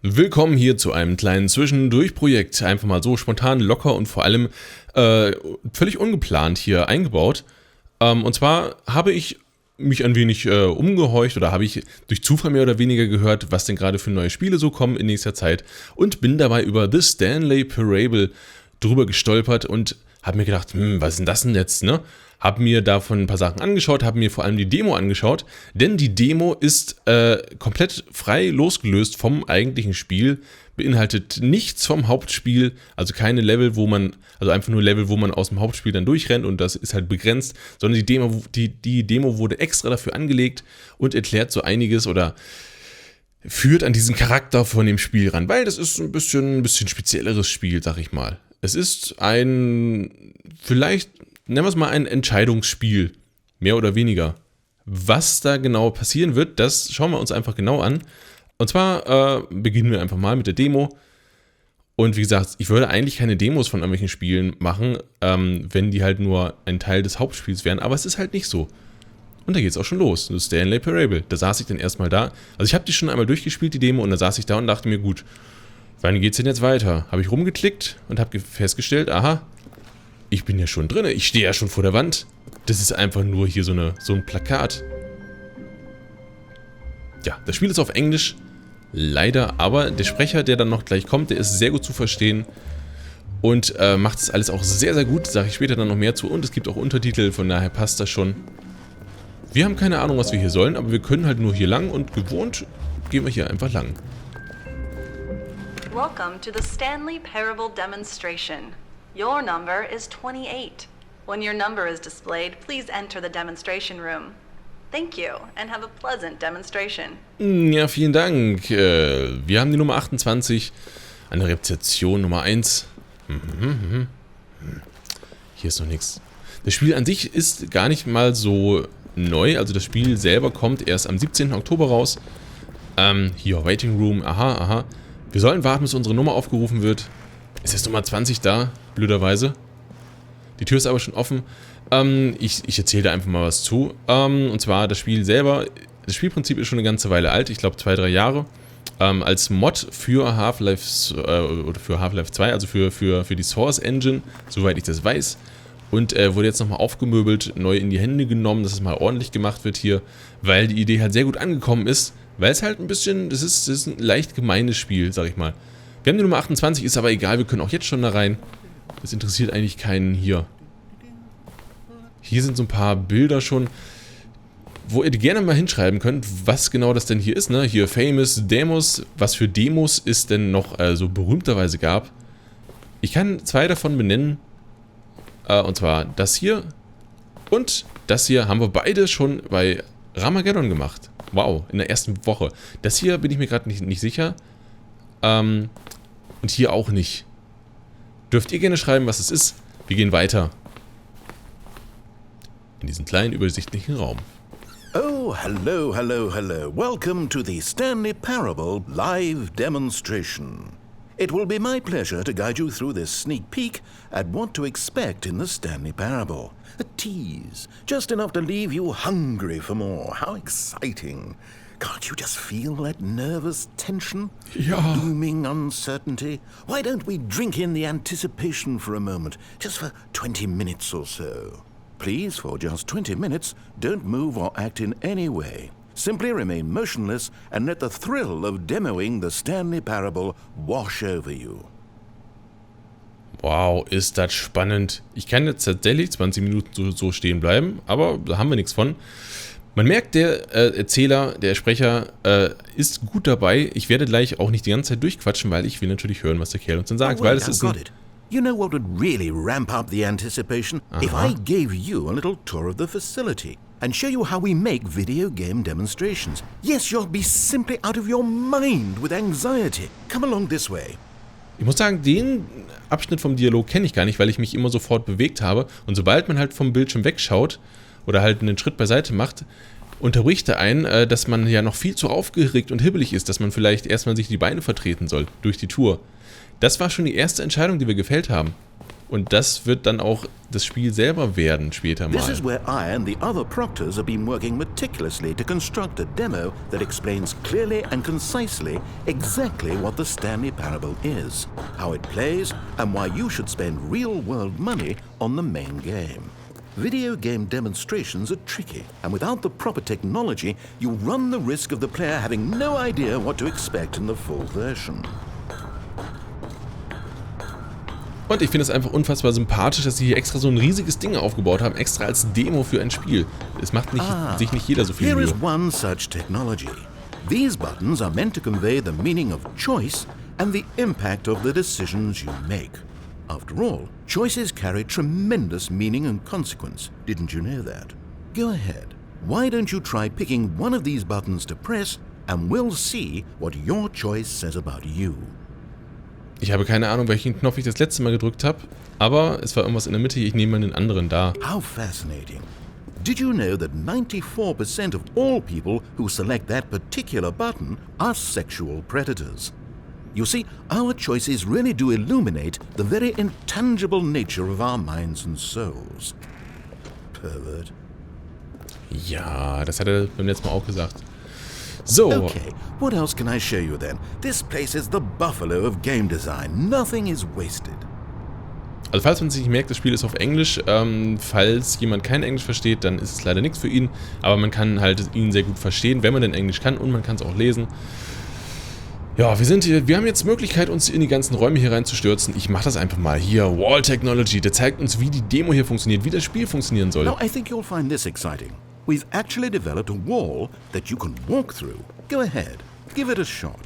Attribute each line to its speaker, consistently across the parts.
Speaker 1: Willkommen hier zu einem kleinen Zwischendurch-Projekt. Einfach mal so spontan, locker und vor allem völlig ungeplant hier eingebaut. Und zwar habe ich mich ein wenig umgehorcht oder habe ich durch Zufall mehr oder weniger gehört, was denn gerade für neue Spiele so kommen in nächster Zeit und bin dabei über The Stanley Parable drüber gestolpert und habe mir gedacht, was ist denn das denn jetzt, ne? Habe mir davon ein paar Sachen angeschaut, habe mir vor allem die Demo angeschaut, denn die Demo ist komplett frei losgelöst vom eigentlichen Spiel, beinhaltet nichts vom Hauptspiel, also keine Level, also einfach nur Level, wo man aus dem Hauptspiel dann durchrennt und das ist halt begrenzt, sondern die Demo wurde extra dafür angelegt und erklärt so einiges oder führt an diesen Charakter von dem Spiel ran, weil das ist ein bisschen spezielleres Spiel, sag ich mal. Es ist vielleicht nennen wir es mal ein Entscheidungsspiel, mehr oder weniger. Was da genau passieren wird, das schauen wir uns einfach genau an. Und zwar beginnen wir einfach mal mit der Demo. Und wie gesagt, ich würde eigentlich keine Demos von irgendwelchen Spielen machen, wenn die halt nur ein Teil des Hauptspiels wären, aber es ist halt nicht so. Und da geht's auch schon los, das Stanley Parable. Da saß ich dann erstmal da. Also ich habe die schon einmal durchgespielt, die Demo, und da saß ich da und dachte mir, gut, wann geht's denn jetzt weiter? Habe ich rumgeklickt und habe festgestellt, aha, ich bin ja schon drin, ich stehe ja schon vor der Wand. Das ist einfach nur hier so ein Plakat. Ja, das Spiel ist auf Englisch, leider, aber der Sprecher, der dann noch gleich kommt, der ist sehr gut zu verstehen und macht das alles auch sehr, sehr gut, sage ich später dann noch mehr zu. Und es gibt auch Untertitel, von daher passt das schon. Wir haben keine Ahnung, was wir hier sollen, aber wir können halt nur hier lang und gewohnt gehen wir hier einfach lang.
Speaker 2: Welcome to the Stanley Parable demonstration. Your number is 28. When your number is displayed, please enter the demonstration room. Thank you and have a pleasant demonstration.
Speaker 1: Ja, vielen Dank. Wir haben die Nummer 28 an der Rezeption Nummer 1. Hier ist noch nichts. Das Spiel an sich ist gar nicht mal so neu. Also das Spiel selber kommt erst am 17. Oktober raus. Hier, Waiting Room. Aha. Wir sollen warten, bis unsere Nummer aufgerufen wird. Ist jetzt Nummer 20 da? Blöderweise. Die Tür ist aber schon offen. Ich erzähle da einfach mal was zu. Und zwar das Spiel selber. Das Spielprinzip ist schon eine ganze Weile alt. Ich glaube 2-3 Jahre. Als Mod für Half-Life oder für Half-Life 2, also für die Source Engine, soweit ich das weiß. Und wurde jetzt nochmal aufgemöbelt, neu in die Hände genommen, dass es mal ordentlich gemacht wird hier, weil die Idee halt sehr gut angekommen ist. Weil es halt ein bisschen, das ist ein leicht gemeines Spiel, sag ich mal. Wir haben die Nummer 28, ist aber egal, wir können auch jetzt schon da rein. Das interessiert eigentlich keinen hier. Hier sind so ein paar Bilder schon, wo ihr gerne mal hinschreiben könnt, was genau das denn hier ist, ne? Hier Famous Demos, was für Demos es denn noch so berühmterweise gab. Ich kann 2 davon benennen. Und zwar das hier und das hier haben wir beide schon bei Ramageddon gemacht. Wow, in der ersten Woche. Das hier bin ich mir gerade nicht sicher. Und hier auch nicht. Dürft ihr gerne schreiben, was es ist. Wir gehen weiter. In diesen kleinen, übersichtlichen Raum.
Speaker 3: Oh, hello. Welcome to the Stanley Parable live demonstration. It will be my pleasure to guide you through this sneak peek at what to expect in the Stanley Parable. A tease, just enough to leave you hungry for more. How exciting. Can't you just feel that nervous tension?
Speaker 1: Ja.
Speaker 3: Looming uncertainty? Why don't we drink in the anticipation for a moment, just for 20 minutes or so? Please, for just 20 minutes, don't move or act in any way. Simply remain motionless and let the thrill of demoing the Stanley Parable wash over you.
Speaker 1: Wow, ist das spannend. Ich kann jetzt tatsächlich 20 Minuten so stehen bleiben, aber da haben wir nichts von. Man merkt, der Erzähler, der Sprecher ist gut dabei. Ich werde gleich auch nicht die ganze Zeit durchquatschen, weil ich will natürlich hören, was der Kerl uns dann sagt. Weil es ist ein
Speaker 3: You know what would really ramp up the anticipation? If I gave you a little tour of the facility and show you how we make video game demonstrations. Yes, you'll be simply out of your mind with anxiety. Come along this way.
Speaker 1: Ich muss sagen, den Abschnitt vom Dialog kenne ich gar nicht, weil ich mich immer sofort bewegt habe. Und sobald man halt vom Bildschirm wegschaut oder halt einen Schritt beiseite macht, unterbricht er einen, dass man ja noch viel zu aufgeregt und hibbelig ist, dass man vielleicht erstmal sich die Beine vertreten soll durch die Tour. Das war schon die erste Entscheidung, die wir gefällt haben. Und das wird dann auch das Spiel selber werden später mal.
Speaker 3: This is where I and the other proctors have been working meticulously to construct a demo that explains clearly and concisely exactly what the Stanley Parable is, how it plays, and why you should spend real-world money on the main game. Video game demonstrations are tricky, and without the proper technology, you run the risk of the player having no idea what to expect in the full version.
Speaker 1: Und ich finde es einfach unfassbar sympathisch, dass sie hier extra so ein riesiges Ding aufgebaut haben, extra als Demo für ein Spiel. Es macht sich nicht jeder so viel
Speaker 3: Here
Speaker 1: Mühe.
Speaker 3: is one such technology. These buttons are meant to convey the meaning of choice and the impact of the decisions you make. After all, choices carry tremendous meaning and consequence. Didn't you know that? Go ahead. Why don't you try picking one of these buttons to press, and we'll see what your choice says about you.
Speaker 1: Ich habe keine Ahnung, welchen Knopf ich das letzte Mal gedrückt habe, aber es war irgendwas in der Mitte, ich nehme mal den anderen da.
Speaker 3: How fascinating. Did you know that 94% of all people who select that particular button are sexual predators? You see, our choices really do illuminate the very intangible nature of our minds and souls. Pervert.
Speaker 1: Ja, das hat er beim letzten Mal auch gesagt. So.
Speaker 3: Okay, what else can I show you then? This place is the buffalo of game design. Nothing is wasted.
Speaker 1: Also falls man sich nicht merkt, das Spiel ist auf Englisch. Falls jemand kein Englisch versteht, dann ist es leider nichts für ihn. Aber man kann halt ihn sehr gut verstehen, wenn man denn Englisch kann, und man kann es auch lesen. Ja, wir haben jetzt Möglichkeit, uns in die ganzen Räume hier reinzustürzen. Ich mache das einfach mal hier. Wall Technology, der zeigt uns, wie die Demo hier funktioniert, wie das Spiel funktionieren soll.
Speaker 3: Now, I think you'll find this exciting. We've actually developed a wall that you can walk through. Go ahead, give it a shot.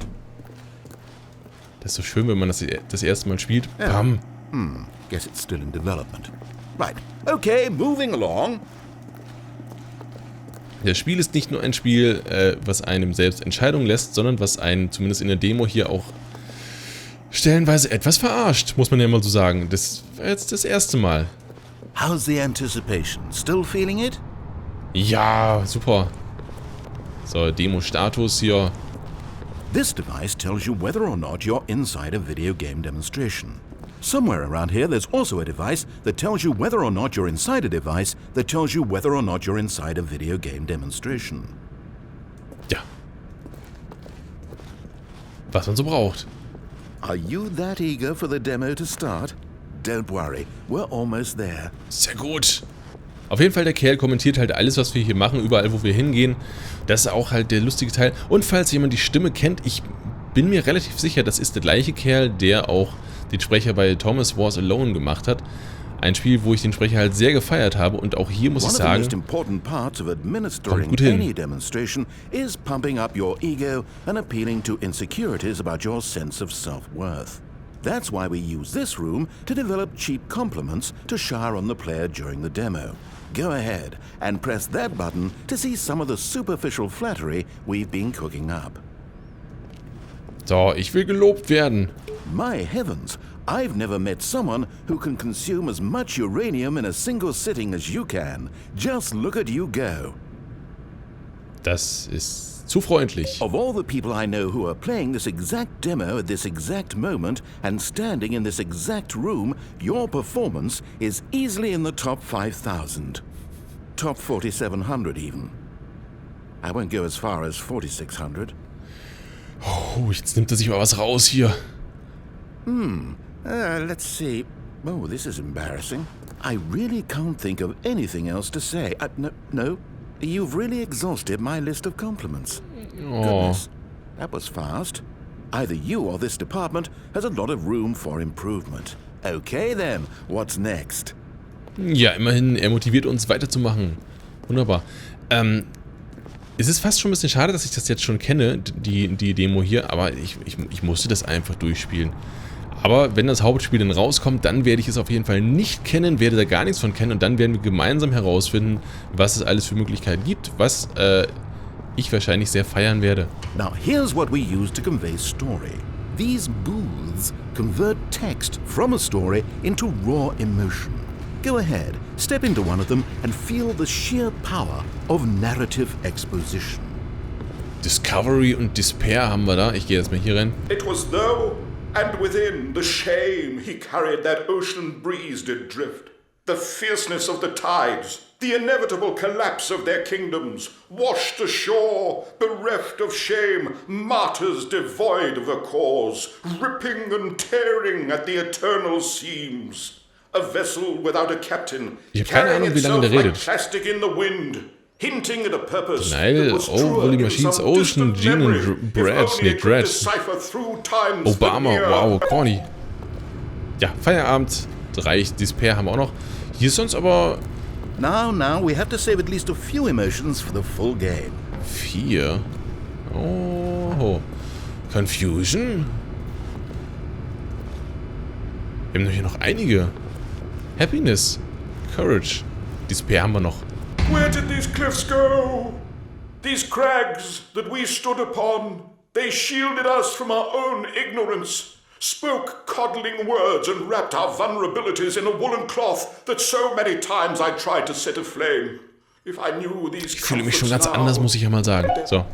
Speaker 1: Das ist so schön, wenn man das erste Mal spielt.
Speaker 3: Ja.
Speaker 1: Bam.
Speaker 3: Guess it's still in development. Right, okay, moving along.
Speaker 1: Das Spiel ist nicht nur ein Spiel, was einem selbst Entscheidungen lässt, sondern was einen zumindest in der Demo hier auch stellenweise etwas verarscht, muss man ja mal so sagen. Das war jetzt das erste Mal.
Speaker 3: How's the anticipation? Still feeling it?
Speaker 1: Ja, super. So, Demo-Status hier.
Speaker 3: This device tells you whether or not you're inside a video game demonstration. Somewhere around here there's also a device that tells you whether or not you're inside a device that tells you whether or not you're inside a video game demonstration.
Speaker 1: Ja. Was man so braucht.
Speaker 3: Are you that eager for the demo to start? Don't worry, we're almost there.
Speaker 1: Sehr gut. Auf jeden Fall, der Kerl kommentiert halt alles, was wir hier machen, überall, wo wir hingehen. Das ist auch halt der lustige Teil. Und falls jemand die Stimme kennt, ich bin mir relativ sicher, das ist der gleiche Kerl, der auch den Sprecher bei Thomas Was Alone gemacht hat. Ein Spiel, wo ich den Sprecher halt sehr gefeiert habe, und auch hier muss ich sagen, kommt gut hin.
Speaker 3: Any demonstration is pumping up your ego and appealing to insecurities about your sense of self-worth. That's why we use this room to develop cheap compliments to shower on the player during the demo. Go ahead and press that button to see some of the superficial flattery we've been cooking up.
Speaker 1: So, ich will gelobt werden.
Speaker 3: My heavens, I've never met someone who can consume as much uranium in a single sitting as you can. Just look at you go.
Speaker 1: Das ist zu freundlich.
Speaker 3: Of all the people I know who are playing this exact demo at this exact moment and standing in this exact room, your performance is easily in the top 5,000. Top 4,700 even. I won't go as far as 4,600.
Speaker 1: Oh, jetzt nimmt er sich mal was raus hier.
Speaker 3: Let's see. Oh, this is embarrassing. I really can't think of anything else to say. No. You've really exhausted my list of compliments.
Speaker 1: Oh.
Speaker 3: Goodness, that was fast. Either you or this department has a lot of room for improvement. Okay then, what's next?
Speaker 1: Ja, immerhin, er motiviert uns weiterzumachen. Wunderbar. Es ist fast schon ein bisschen schade, dass ich das jetzt schon kenne, die Demo hier, aber ich musste das einfach durchspielen. Aber wenn das Hauptspiel dann rauskommt, dann werde ich es auf jeden Fall nicht kennen, werde da gar nichts von kennen, und dann werden wir gemeinsam herausfinden, was es alles für Möglichkeiten gibt, was ich wahrscheinlich sehr feiern werde.
Speaker 3: Now here's what we use to convey story. These booths convert text from a story into raw emotion. Go ahead, step into one of them and feel the sheer power of narrative exposition.
Speaker 1: Discovery und Despair haben wir da. Ich gehe jetzt mal hier rein.
Speaker 4: It was though
Speaker 3: And within the shame he carried that ocean breeze did drift. The fierceness of the tides, the inevitable collapse of their kingdoms, washed ashore, bereft of shame, martyrs devoid of a cause, ripping and tearing at the eternal seams. A vessel without a captain, carrying itself like plastic in the wind, hinting at a purpose that was truer in some distant memory, if only it could decipher through time's
Speaker 1: Obama,
Speaker 3: veneer.
Speaker 1: wow, corny. Ja, Feierabend, reicht, Despair haben wir auch noch. Hier ist sonst aber
Speaker 3: Now, we have to save at least a few emotions for the full game.
Speaker 1: 4. Oh, Confusion. Wir haben doch hier noch einige. Happiness, Courage, Despair haben wir noch.
Speaker 3: Where did these cliffs go? These crags that we stood upon, they shielded us from our own ignorance, spoke coddling words and wrapped our vulnerabilities in a woolen cloth that so many times I tried to set aflame. If I knew these
Speaker 1: Ich fühle mich schon
Speaker 3: comforts
Speaker 1: ganz
Speaker 3: now,
Speaker 1: anders, muss ich ja mal sagen. So.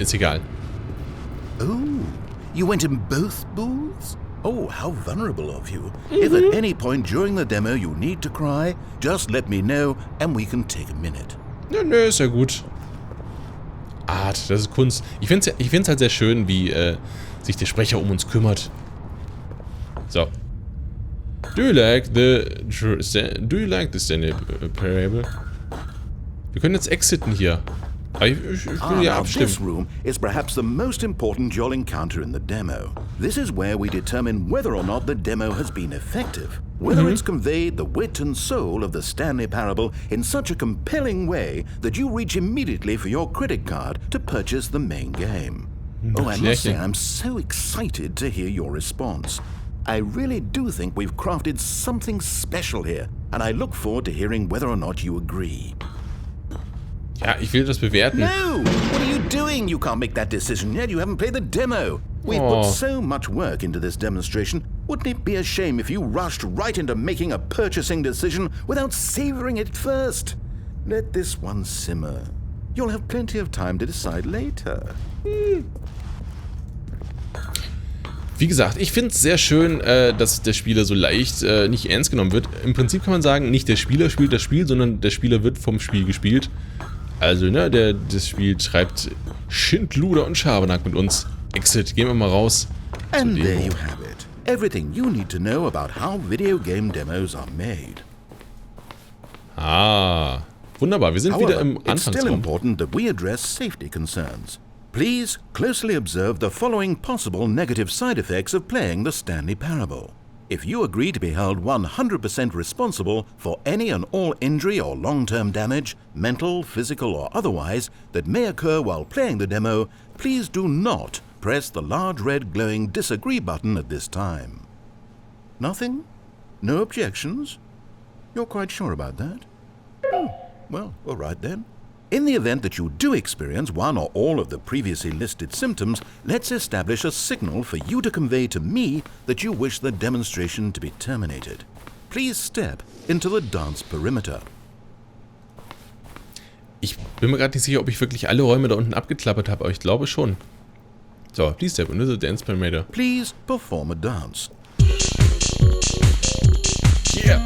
Speaker 1: Ist egal.
Speaker 3: Oh, you went in both booths? Oh, how vulnerable of you. If at any point during the demo you need to cry, just let me know and we can take a minute.
Speaker 1: Nö, ist ja gut. Art, das ist Kunst. Ich find's halt sehr schön, wie sich der Sprecher um uns kümmert. So. Do you like the Stanley Parable? Wir können jetzt exiten hier. Aber ich will ja
Speaker 3: Now this
Speaker 1: abstimmen.
Speaker 3: room is perhaps the most important Joel encounter in the demo. This is where we determine whether or not the demo has been effective. Whether it's conveyed the wit and soul of the Stanley Parable in such a compelling way that you reach immediately for your credit card to purchase the main game. Oh, I must say, I'm so excited to hear your response. I really do think we've crafted something special here, and I look forward to hearing whether or not you agree.
Speaker 1: Ja, ich will das bewerten.
Speaker 3: No! What are you doing? You can't make that decision yet. You haven't played the demo. We've
Speaker 1: Oh.
Speaker 3: put so much work into this demonstration. Wouldn't it be a shame if you rushed right into making a purchasing decision without savoring it first? Let this one simmer. You'll have plenty of time to decide later.
Speaker 1: Wie gesagt, ich finde es sehr schön, dass der Spieler so leicht nicht ernst genommen wird. Im Prinzip kann man sagen, nicht der Spieler spielt das Spiel, sondern der Spieler wird vom Spiel gespielt. Also, ne, das Spiel treibt Schindluder und Schabernack mit uns. Exit, gehen wir mal raus.
Speaker 3: And there you have it. Everything you need to know about how video game demos are made.
Speaker 1: Ah, wunderbar. Wir sind wieder
Speaker 3: However,
Speaker 1: im
Speaker 3: it's still
Speaker 1: Anfangsraum.
Speaker 3: important that we address safety concerns. Please closely observe the following possible negative side effects of playing the Stanley Parable. If you agree to be held 100% responsible for any and all injury or long-term damage, mental, physical or otherwise, that may occur while playing the demo, please do not press the large red glowing disagree button at this time. Nothing? No objections? You're quite sure about that? Oh, well, all right then. In the event that you do experience one or all of the previously listed symptoms, let's establish a signal for you to convey to me that you wish the demonstration to be terminated. Please step into the dance perimeter.
Speaker 1: Ich bin mir gerade nicht sicher, ob ich wirklich alle Räume da unten abgeklappert habe, aber ich glaube schon. So, please step into the dance perimeter.
Speaker 3: Please perform a dance.
Speaker 1: Yeah.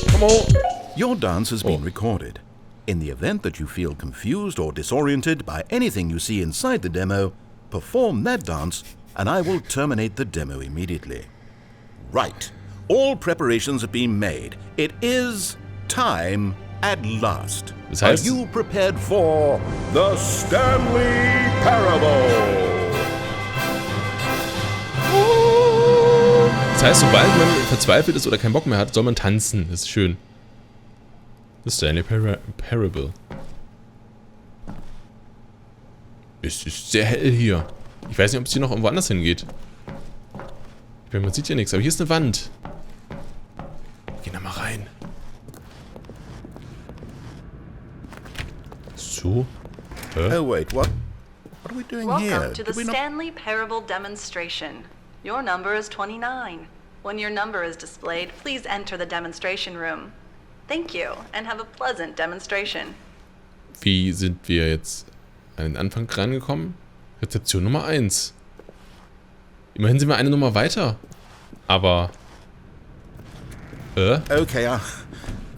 Speaker 1: Come on.
Speaker 3: Your dance has been recorded. In the event that you feel confused or disoriented by anything you see inside the demo, perform that dance and I will terminate the demo immediately. Right. All preparations have been made. It is time at last.
Speaker 1: Das heißt-
Speaker 3: Are you prepared for the Stanley Parable?
Speaker 1: Das heißt, sobald man verzweifelt ist oder keinen Bock mehr hat, soll man tanzen. Das ist schön. The Stanley Parable. Es ist sehr hell hier. Ich weiß nicht, ob es hier noch irgendwo anders hingeht. Man sieht ja nichts, aber hier ist eine Wand. Gehen da mal rein. So.
Speaker 3: Oh wait, what are we doing here?
Speaker 2: Welcome to the
Speaker 3: Did we not-
Speaker 2: Stanley Parable demonstration. Your number is 29. When your number is displayed, please enter the demonstration room. Thank you, and have a pleasant demonstration.
Speaker 1: Wie sind wir jetzt an den Anfang rangekommen? Rezeption Nummer 1. Immerhin sind wir eine Nummer weiter. Aber...
Speaker 3: Okay,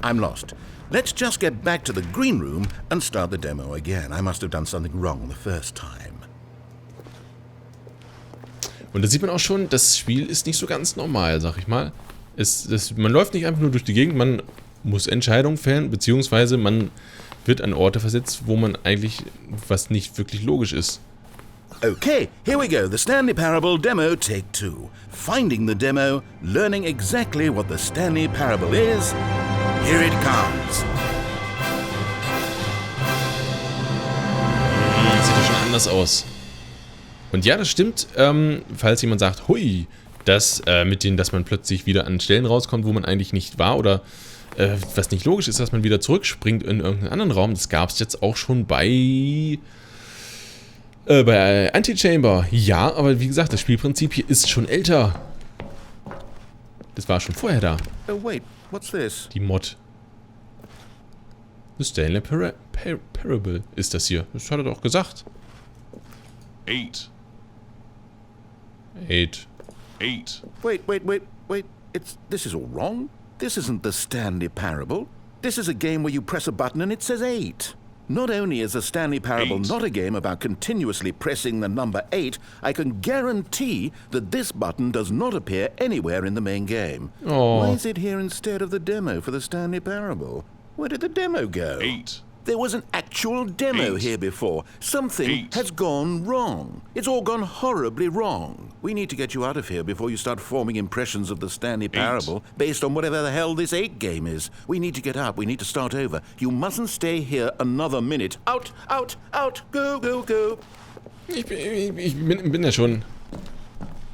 Speaker 3: I'm lost. Let's just get back to the green room and start the demo again. I must have done something wrong the first time.
Speaker 1: Und da sieht man auch schon, das Spiel ist nicht so ganz normal, sag ich mal. Man läuft nicht einfach nur durch die Gegend, man muss Entscheidungen fällen, beziehungsweise man wird an Orte versetzt, wo man eigentlich, was nicht wirklich logisch ist.
Speaker 3: Okay, here we go. The Stanley Parable Demo Take 2. Finding the demo, learning exactly what the Stanley Parable is. Here it comes.
Speaker 1: Sieht ja schon anders aus. Und ja, das stimmt, falls jemand sagt, hui, das dass man plötzlich wieder an Stellen rauskommt, wo man eigentlich nicht war oder was nicht logisch ist, dass man wieder zurückspringt in irgendeinen anderen Raum, das gab es jetzt auch schon bei Antichamber. Ja, aber wie gesagt, das Spielprinzip hier ist schon älter. Das war schon vorher da.
Speaker 3: Oh wait, what's this?
Speaker 1: Die Mod. The Stanley Parable ist das hier. Das hat er doch gesagt.
Speaker 4: 8.
Speaker 1: Wait.
Speaker 3: This is all wrong. This isn't the Stanley Parable. This is a game where you press a button and it says 8. Not only is the Stanley Parable not a game about continuously pressing the number 8, I can guarantee that this button does not appear anywhere in the main game.
Speaker 1: Oh.
Speaker 3: Why is it here instead of the demo for the Stanley Parable? Where did the demo go?
Speaker 4: 8.
Speaker 3: There was an actual demo here before. Something has gone wrong. It's all gone horribly wrong. We need to get you out of here before you start forming impressions of the Stanley Parable based on whatever the hell this 8 game is. We need to get out. We need to start over. You mustn't stay here another minute. Out, out, out. Go, go, go.
Speaker 1: Ich bin ja schon.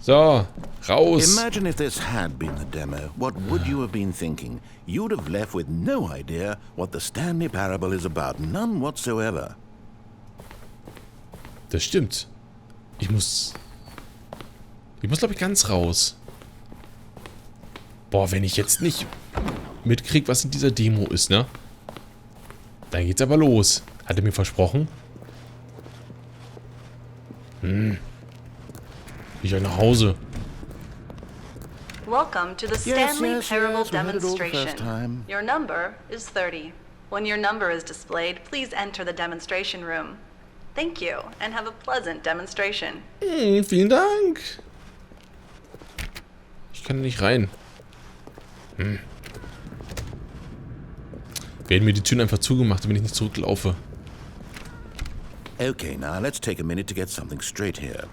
Speaker 1: So, raus.
Speaker 3: Imagine if this had been the demo. What would you have been thinking? You'd have left with no idea what the Stanley Parable is about. None whatsoever.
Speaker 1: Das stimmt. Ich muss, glaube ich, ganz raus. Boah, wenn ich jetzt nicht mitkrieg, was in dieser Demo ist, ne? Dann geht's aber los. Hat er mir versprochen? Ich nach Hause.
Speaker 2: Welcome to the Stanley
Speaker 3: yes,
Speaker 2: Parable
Speaker 3: we had it all the first
Speaker 2: demonstration.
Speaker 3: time.
Speaker 2: Your number is 30. When your number is displayed, please enter the demonstration room. Thank you, and have a pleasant demonstration.
Speaker 1: Vielen Dank. Ich kann nicht rein. Werden mir die Türen einfach zugemacht, wenn ich nicht zurücklaufe.
Speaker 3: Okay, now let's take a minute to get something straight here.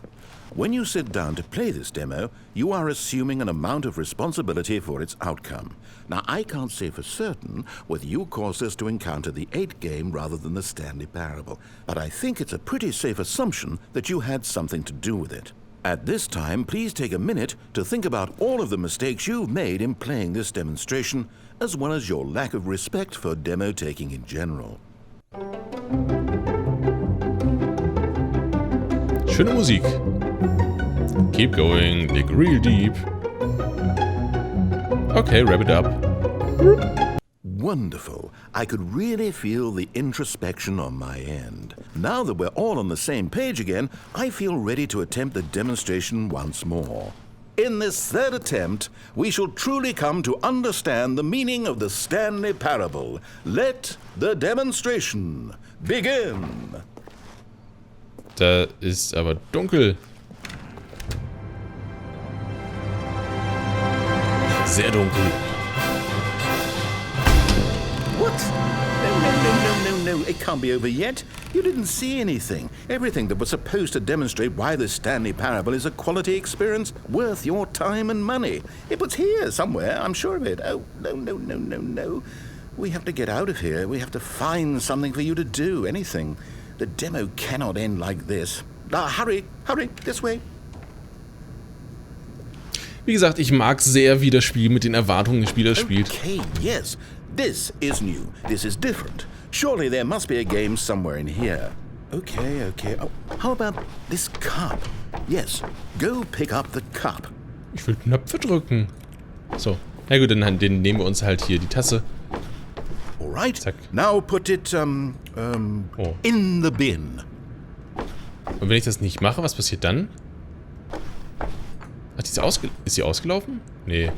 Speaker 3: When you sit down to play this demo, you are assuming an amount of responsibility for its outcome. Now, I can't say for certain whether you caused us to encounter the 8 game rather than the Stanley Parable, but I think it's a pretty safe assumption that you had something to do with it. At this time, please take a minute to think about all of the mistakes you've made in playing this demonstration, as well as your lack of respect for demo taking in general.
Speaker 1: Schöne Musik. Keep going, dig real deep. Okay, wrap it up.
Speaker 3: Wonderful. I could really feel the introspection on my end. Now that we're all on the same page again, I feel ready to attempt the demonstration once more. In this third attempt, we shall truly come to understand the meaning of the Stanley Parable. Let the demonstration begin.
Speaker 1: Da ist aber dunkel. Sehr dunkel.
Speaker 3: What? No, it can't be over yet. You didn't see anything. Everything that was supposed to demonstrate why the Stanley Parable is a quality experience worth your time and money. It was here somewhere, I'm sure of it. Oh, no. We have to get out of here. We have to find something for you to do, anything. The demo cannot end like this. Hurry, this way.
Speaker 1: Wie gesagt, ich mag sehr, wie das Spiel mit den Erwartungen des Spielers spielt.
Speaker 3: Okay, yes. This is new. This is different. Surely there must be a game somewhere in here. Okay. Oh, how about this cup? Yes, go pick up the cup.
Speaker 1: Ich will Knöpfe drücken. So, na gut, dann nehmen wir uns halt hier die Tasse.
Speaker 3: All right.
Speaker 1: Zack.
Speaker 3: Now put it in the bin.
Speaker 1: Und wenn ich das nicht mache, was passiert dann? Ach, ist sie ausgelaufen? Nee.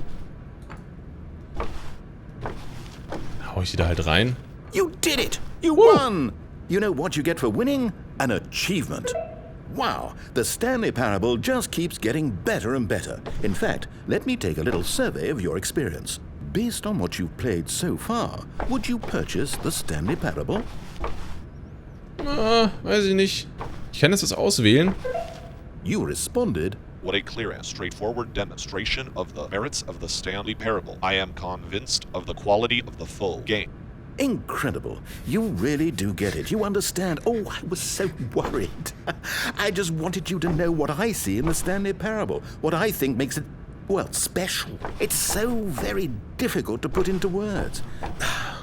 Speaker 1: Hau ich die da halt rein?
Speaker 3: You did it! You won! You know what you get for winning? An achievement. Wow, the Stanley Parable just keeps getting better and better. In fact, let me take a little survey of your experience. Based on what you've played so far, would you purchase the Stanley Parable?
Speaker 1: Weiß ich nicht. Ich kann jetzt das auswählen.
Speaker 3: You responded,
Speaker 4: What a clear and straightforward demonstration of the merits of the Stanley Parable. I am convinced of the quality of the full game.
Speaker 3: incredible. You really do get it. You understand. Oh, I was so worried. I just wanted you to know what I see in the Stanley Parable. What I think makes it, well, special. It's so very difficult to put into words.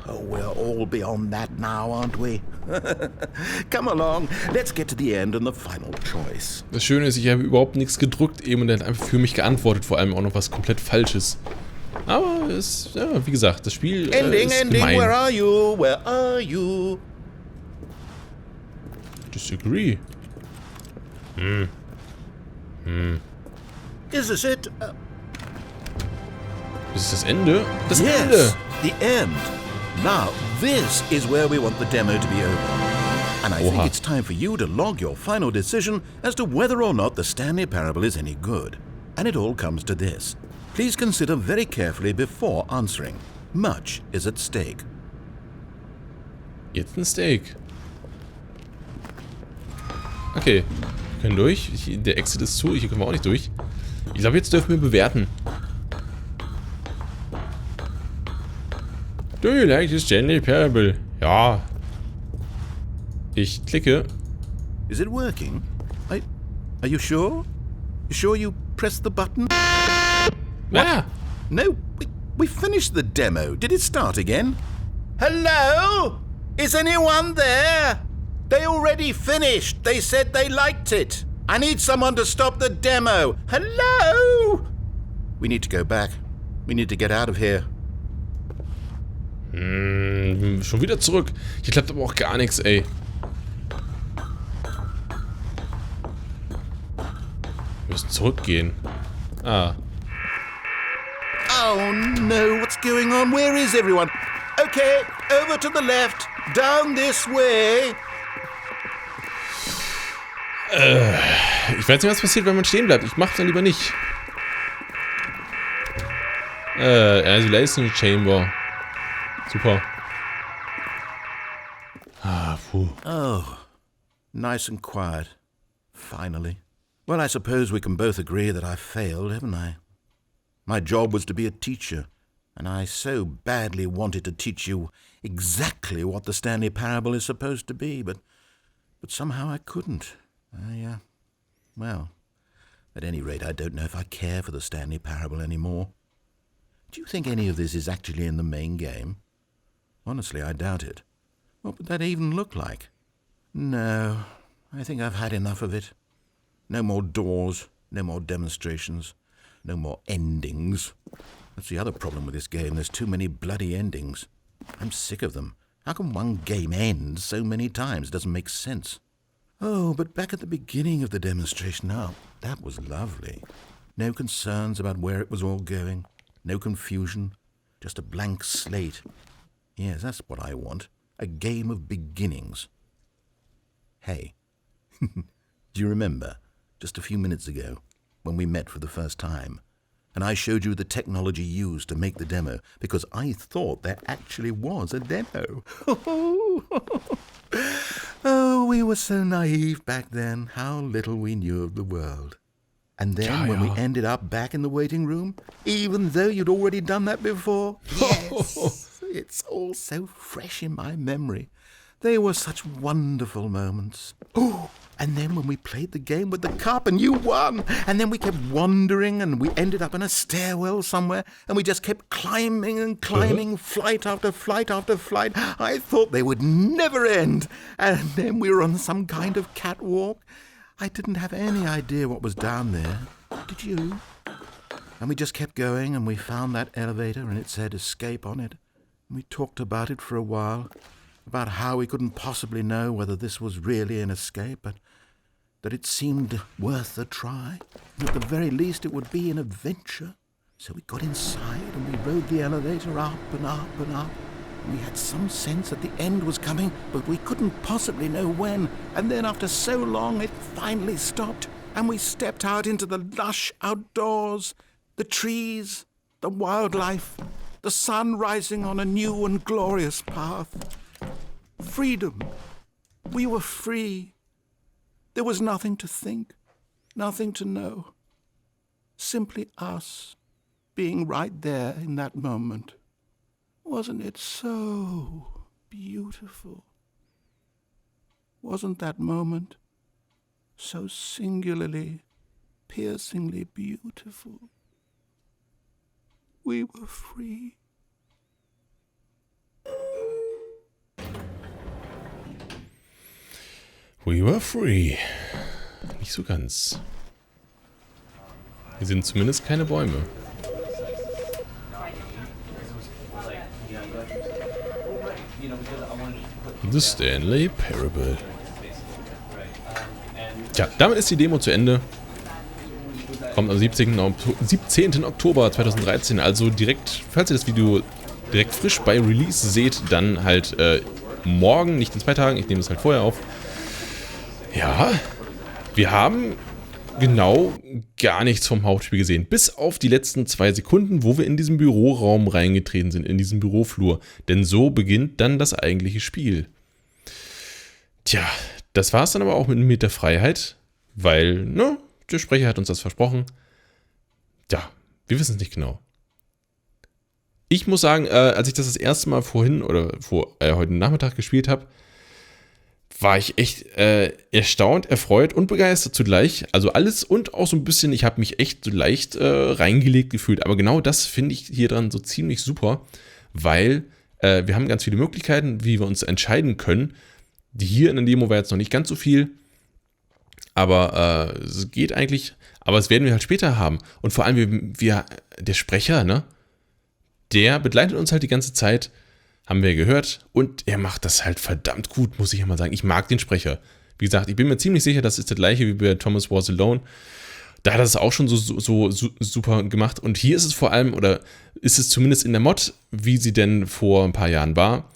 Speaker 3: Oh, we're all beyond that now, aren't we? Come along, let's get to the end and the final choice.
Speaker 1: Das Schöne ist, ich habe überhaupt nichts gedrückt eben und er hat einfach für mich geantwortet, vor allem auch noch was komplett Falsches. Aber es, ja, wie gesagt, das Spiel
Speaker 3: Ending,
Speaker 1: ist
Speaker 3: ending,
Speaker 1: gemein.
Speaker 3: where are you? Where are you?
Speaker 1: Disagree.
Speaker 3: Is this it?
Speaker 1: Ist das Ende? Das
Speaker 3: Yes,
Speaker 1: Ende!
Speaker 3: the end. Now, this is where we want the demo to be over. And I think
Speaker 1: Oha.
Speaker 3: it's time for you to log your final decision as to whether or not the Stanley Parable is any good. And it all comes to this. Please consider very carefully before answering. Much is at stake.
Speaker 1: Jetzt ein Steak. Okay, wir können durch. Der Exit ist zu, hier können wir auch nicht durch. Ich glaube, jetzt dürfen wir bewerten. Do you like the Stanley Parable? Ja. Ich klicke.
Speaker 3: Is it working? Are you sure? You sure you pressed the button?
Speaker 1: Ah!
Speaker 3: No, we finished the demo. Did it start again? Hello? Is anyone there? They already finished. They said they liked it. I need someone to stop the demo. Hello? We need to go back. We need to get out of here.
Speaker 1: Schon wieder zurück. Hier klappt aber auch gar nichts, ey. Wir müssen zurückgehen. Ah.
Speaker 3: Oh no, what's going on? Where is everyone? Okay, over to the left. Down this way.
Speaker 1: Ich weiß nicht, was passiert, wenn man stehen bleibt. Ich mach's dann lieber nicht. Isolation Chamber. Super. Ah, puh.
Speaker 3: Oh, nice and quiet. Finally. Well, I suppose we can both agree that I failed, haven't I? My job was to be a teacher, and I so badly wanted to teach you exactly what the Stanley Parable is supposed to be, but somehow I couldn't. Well, at any rate, I don't know if I care for the Stanley Parable anymore. Do you think any of this is actually in the main game? Honestly, I doubt it. What would that even look like? No, I think I've had enough of it. No more doors, no more demonstrations, no more endings. That's the other problem with this game. There's too many bloody endings. I'm sick of them. How can one game end so many times? It doesn't make sense. Oh, but back at the beginning of the demonstration, that was lovely. No concerns about where it was all going. No confusion. Just a blank slate. Yes, that's what I want. A game of beginnings. Hey, do you remember, just a few minutes ago, when we met for the first time, and I showed you the technology used to make the demo, because I thought there actually was a demo. Oh, we were so naive back then. How little we knew of the world. And then when we ended up back in the waiting room, even though you'd already done that before, yes, it's all so fresh in my memory. They were such wonderful moments. Oh, and then when we played the game with the cup and you won, and then we kept wandering and we ended up in a stairwell somewhere and we just kept climbing and climbing, flight after flight after flight. I thought they would never end. And then we were on some kind of catwalk. I didn't have any idea what was down there. Did you? And we just kept going and we found that elevator and it said escape on it. And we talked about it for a while. About how we couldn't possibly know whether this was really an escape, but that it seemed worth a try. At the very least, it would be an adventure. So we got inside and we rode the elevator up and up and up. We had some sense that the end was coming, but we couldn't possibly know when. And then after so long, it finally stopped, and we stepped out into the lush outdoors, the trees, the wildlife, the sun rising on a new and glorious path. Freedom. We were free. There was nothing to think, nothing to know. Simply us being right there in that moment. Wasn't it so beautiful? Wasn't that moment so singularly, piercingly beautiful? We were free.
Speaker 1: We were free. Nicht so ganz. Hier sind zumindest keine Bäume. The Stanley Parable. Tja, damit ist die Demo zu Ende. Kommt am 17. Oktober 2013, also direkt, falls ihr das Video direkt frisch bei Release seht, dann halt morgen, nicht in 2 Tagen, ich nehme es halt vorher auf. Ja, wir haben genau gar nichts vom Hauptspiel gesehen, bis auf die letzten 2 Sekunden, wo wir in diesen Büroraum reingetreten sind, in diesen Büroflur, denn so beginnt dann das eigentliche Spiel. Tja, das war es dann aber auch mit der Freiheit, weil, ne, der Sprecher hat uns das versprochen. Ja, wir wissen es nicht genau. Ich muss sagen, als ich das erste Mal heute Nachmittag gespielt habe, war ich echt erstaunt, erfreut und begeistert zugleich. Also alles und auch so ein bisschen, ich habe mich echt so leicht reingelegt gefühlt. Aber genau das finde ich hier dran so ziemlich super, weil wir haben ganz viele Möglichkeiten, wie wir uns entscheiden können. Die hier in der Demo war jetzt noch nicht ganz so viel, aber es geht eigentlich, aber das werden wir halt später haben. Und vor allem der Sprecher, ne, der begleitet uns halt die ganze Zeit, haben wir gehört, und er macht das halt verdammt gut, muss ich ja mal sagen. Ich mag den Sprecher. Wie gesagt, ich bin mir ziemlich sicher, das ist das gleiche wie bei Thomas Was Alone. Da hat er es auch schon so super gemacht. Und hier ist es vor allem, oder ist es zumindest in der Mod, wie sie denn vor ein paar Jahren war,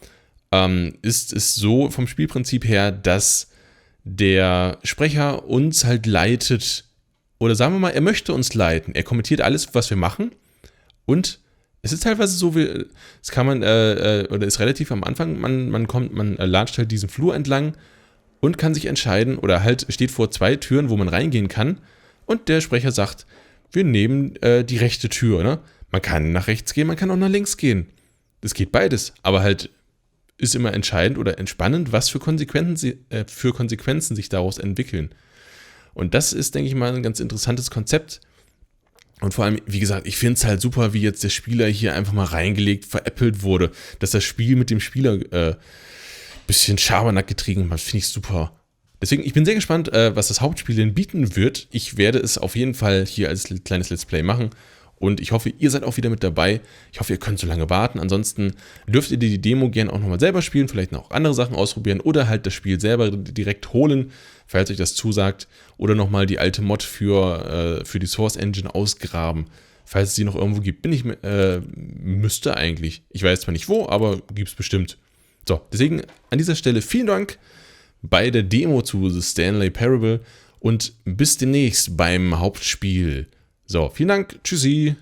Speaker 1: ist es so vom Spielprinzip her, dass der Sprecher uns halt leitet, oder sagen wir mal, er möchte uns leiten. Er kommentiert alles, was wir machen, und es ist teilweise so, das kann man, oder ist relativ am Anfang, man latscht halt diesen Flur entlang und kann sich entscheiden, oder halt steht vor 2 Türen, wo man reingehen kann, und der Sprecher sagt, wir nehmen die rechte Tür, ne? Man kann nach rechts gehen, man kann auch nach links gehen. Das geht beides, aber halt ist immer entscheidend oder entspannend, was für Konsequenzen sich daraus entwickeln. Und das ist, denke ich mal, ein ganz interessantes Konzept. Und vor allem, wie gesagt, ich finde es halt super, wie jetzt der Spieler hier einfach mal reingelegt, veräppelt wurde, dass das Spiel mit dem Spieler bisschen Schabernack getrieben hat, finde ich super. Deswegen, ich bin sehr gespannt, was das Hauptspiel denn bieten wird. Ich werde es auf jeden Fall hier als kleines Let's Play machen. Und ich hoffe, ihr seid auch wieder mit dabei. Ich hoffe, ihr könnt so lange warten. Ansonsten dürft ihr die Demo gerne auch nochmal selber spielen, vielleicht noch andere Sachen ausprobieren oder halt das Spiel selber direkt holen, falls euch das zusagt. Oder nochmal die alte Mod für die Source Engine ausgraben, falls es sie noch irgendwo gibt. Müsste eigentlich. Ich weiß zwar nicht wo, aber gibt es bestimmt. So, deswegen an dieser Stelle vielen Dank bei der Demo zu The Stanley Parable und bis demnächst beim Hauptspiel. So, vielen Dank. Tschüssi.